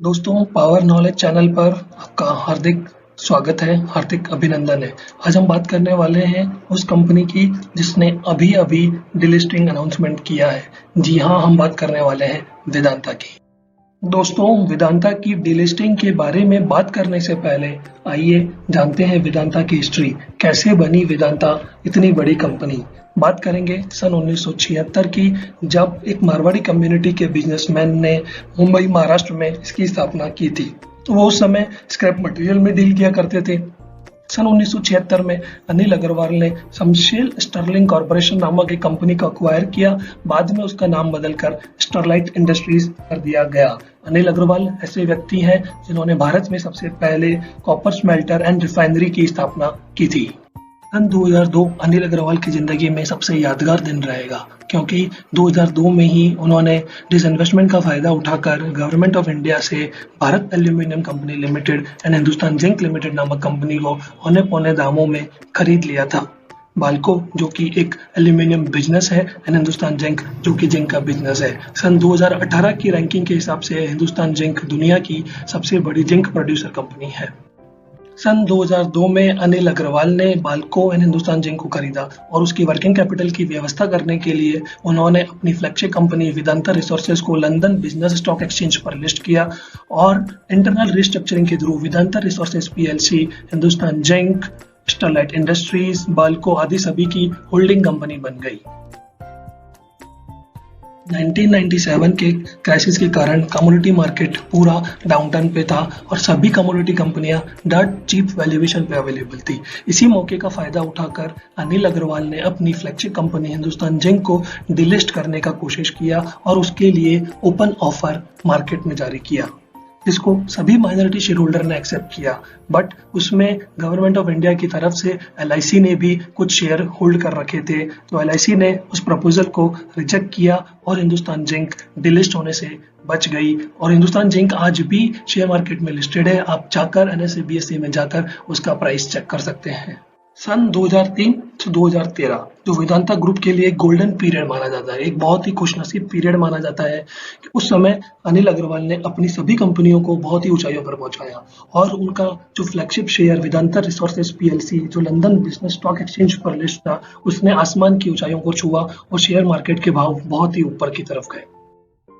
दोस्तों, power knowledge channel पर आपका हार्दिक स्वागत है, हार्दिक अभिनंदन है। आज हम बात करने वाले हैं उस कंपनी की जिसने अभी-अभी डिलिस्टिंग अनाउंसमेंट किया है। जी हाँ, हम बात करने वाले हैं वेदांता की। दोस्तों, वेदांता की डिलिस्टिंग के बारे में बात करने से पहले आइए जानते हैं वेदांता की हिस्ट्री। कैसे बनी वेदांता इतनी बड़ी कंपनी। बात करेंगे सन 1976 की, जब एक मारवाड़ी कम्युनिटी के बिजनेसमैन ने मुंबई महाराष्ट्र में इसकी स्थापना की थी। तो वो उस समय स्क्रैप मटेरियल में डील किया करते थे। सन 1976 में अनिल अग्रवाल ने शमशेर स्टर्लिंग कॉर्पोरेशन नामक एक कंपनी को अक्वायर किया। बाद में उसका नाम बदलकर स्टरलाइट इंडस्ट्रीज कर दिया गया। अनिल अग्रवाल ऐसे व्यक्ति हैं जिन्होंने भारत में सबसे पहले कॉपर स्मेल्टर एंड रिफाइनरी की स्थापना की थी। सन 2002 अनिल अग्रवाल की जिंदगी में सबसे यादगार दिन रहेगा, क्योंकि 2002 में ही उन्होंने डिसइन्वेस्टमेंट का फायदा उठाकर गवर्नमेंट ऑफ इंडिया से Bharat aluminium company limited and Hindustan zinc limited नामक कंपनी को औने पौने दामों में खरीद लिया था। बाल्को जो कि एक एल्यूमिनियम बिजनेस है एंड हिंदुस्तान जिंक जो कि जिंक का बिजनेस है। सन 2018 की रैंकिंग के हिसाब से हिंदुस्तान जिंक दुनिया की सबसे बड़ी जिंक प्रोड्यूसर कंपनी है। सन 2002 में अनिल अग्रवाल ने बाल्को एंड हिंदुस्तान जिंक को खरीदा और उसकी वर्किंग कैपिटल की व्यवस्था करने के लिए उन्होंने अपनी फ्लैगशिप कंपनी वेदांता रिसोर्सेज को लंदन बिजनेस स्टॉक एक्सचेंज पर लिस्ट किया और इंटरनल रिस्ट्रक्चरिंग के through Vedanta resources PLC, Hindustan zinc, Sterlite industries, Balco आदि सभी की होल्डिंग कंपनी बन गई। 1997 के क्राइसिस के कारण कमोडिटी मार्केट पूरा डाउनटर्न पे था और सभी कमोडिटी कंपनियां डर्ट चीप वैल्यूएशन पे अवेलेबल थी। इसी मौके का फायदा उठाकर अनिल अग्रवाल ने अपनी फ्लैगशिप कंपनी हिंदुस्तान जिंक को डिलिस्ट करने का कोशिश किया और उसके लिए ओपन ऑफर मार्केट में जारी किया, जिसको सभी माइनॉरिटी शेयर होल्डर ने एक्सेप्ट किया। बट उसमें गवर्नमेंट ऑफ इंडिया की तरफ से एलआईसी ने भी कुछ शेयर होल्ड कर रखे थे, तो एलआईसी ने उस प्रपोजल को रिजेक्ट किया और हिंदुस्तान जिंक डिलिस्ट होने से बच गई। और हिंदुस्तान जिंक आज भी शेयर मार्केट में लिस्टेड है। आप जाकर एनएसई बीएसई में जाकर उसका प्राइस चेक कर सकते हैं। सन 2003 से 2013 जो वेदांता ग्रुप के लिए गोल्डन पीरियड माना जाता है, एक बहुत ही खुशनसीब पीरियड माना जाता है कि उस समय अनिल अग्रवाल ने अपनी सभी कंपनियों को बहुत ही ऊंचाइयों पर पहुंचाया और उनका जो flagship share Vedanta resources PLC जो लंदन बिजनेस स्टॉक एक्सचेंज पर लिस्ट था, उसने आसमान की ऊंचाइयों को छुआ और शेयर मार्केट के भाव बहुत ही ऊपर की तरफ गए।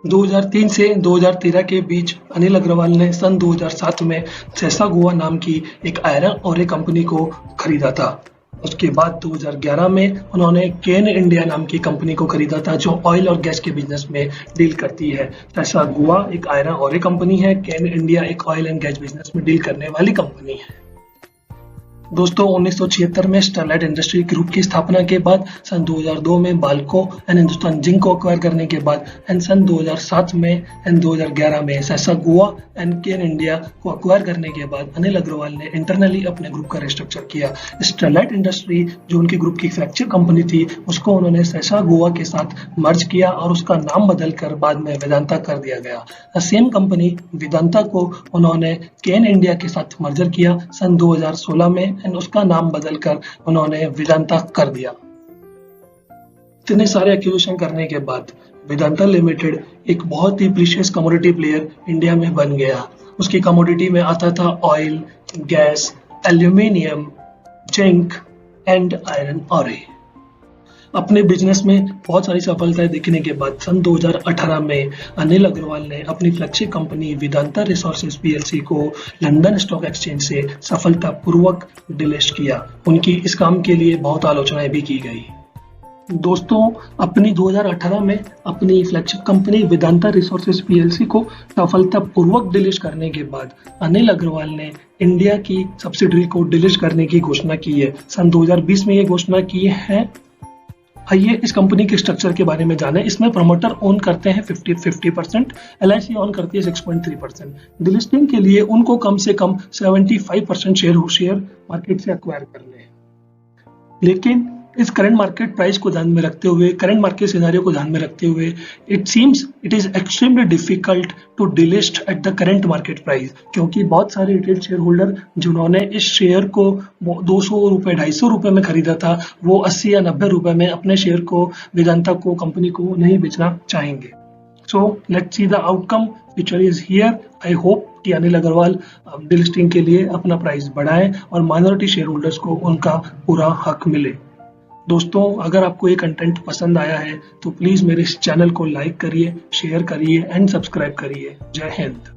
2003 से 2013 के बीच अनिल अग्रवाल ने सन 2007 में सेसा गोवा नाम की एक आयरन और कंपनी को खरीदा था। उसके बाद 2011 में उन्होंने केन इंडिया नाम की कंपनी को खरीदा था जो ऑयल और गैस के बिजनेस में डील करती है। सेसा गोवा एक आयरन और कंपनी है, केन इंडिया एक ऑयल एंड गैस बिजनेस में डील करने वाली कंपनी है। दोस्तों, 1976 में स्टरलाइट इंडस्ट्री ग्रुप की स्थापना के बाद सन 2002 में बाल्को एंड हिंदुस्तान जिंक को अक्वायर करने के बाद एंड सन 2007 में एंड 2011 में सेसा गोवा एंड केन इंडिया को अक्वायर करने के बाद अनिल अग्रवाल ने इंटरनली अपने ग्रुप का रिस्ट्रक्चर किया। स्टरलाइट इंडस्ट्री जो उनकी ग्रुप की फ्लैगशिप कंपनी थी, उसको उन्होंने सेसा गोवा के साथ मर्ज किया और उसका नाम बदलकर बाद में वेदांता कर दिया गया। सेम कंपनी वेदांता को उन्होंने केन इंडिया के साथ मर्जर किया सन 2016 में एंड उसका नाम बदलकर उन्होंने वेदांता कर दिया। इतने सारे एक्विजिशन करने के बाद वेदांता लिमिटेड एक बहुत ही प्रीशियस कमोडिटी प्लेयर इंडिया में बन गया। उसकी कमोडिटी में आता था oil, gas, aluminium, zinc and iron ore. अपने बिजनेस में बहुत सारी सफलताएं दिखने के बाद सन 2018 में अनिल अग्रवाल ने अपनी flagship company Vedanta resources PLC को लंदन स्टॉक एक्सचेंज से सफलतापूर्वक डिलिस्ट किया। उनकी इस काम के लिए बहुत आलोचनाएं भी की गई। दोस्तों, अपनी 2018 में अपनी flagship company Vedanta resources PLC को सफलतापूर्वक डिलिस्ट करने के बाद अनिल अग्रवाल ने इंडिया की सब्सिडरी को डिलिस्ट करने की घोषणा की है। सन 2020 में ये घोषणा की है। आइए इस कंपनी के स्ट्रक्चर के बारे में जाने। इसमें प्रमोटर ओन करते हैं 50%, एलआईसी ओन करती है 6.3%। डिलिस्टिंग के लिए उनको कम से कम 75% शेयर मार्केट से अक्वायर करने हैं। लेकिन इस करंट मार्केट प्राइस को ध्यान में रखते हुए, करंट मार्केट सिनेरियो को ध्यान में रखते हुए, it seems it is extremely difficult to delist at the current market price, क्योंकि बहुत सारे रिटेल शेयर होल्डर जिन्होंने इस शेयर को 200 रुपए 250 रुपए में खरीदा था, वो 80 या 90 रुपए में अपने शेयर को वेदांता को कंपनी को नहीं बेचना चाहेंगे। So let's see the outcome which is here. I hope कि अनिल अग्रवाल डिलिस्टिंग के लिए अपना प्राइस बढ़ाएं और माइनॉरिटी शेयर होल्डर्स को उनका पूरा हक मिले। दोस्तों, अगर आपको ये कंटेंट पसंद आया है तो प्लीज मेरे इस चैनल को लाइक करिए, शेयर करिए एंड सब्सक्राइब करिए। जय हिंद।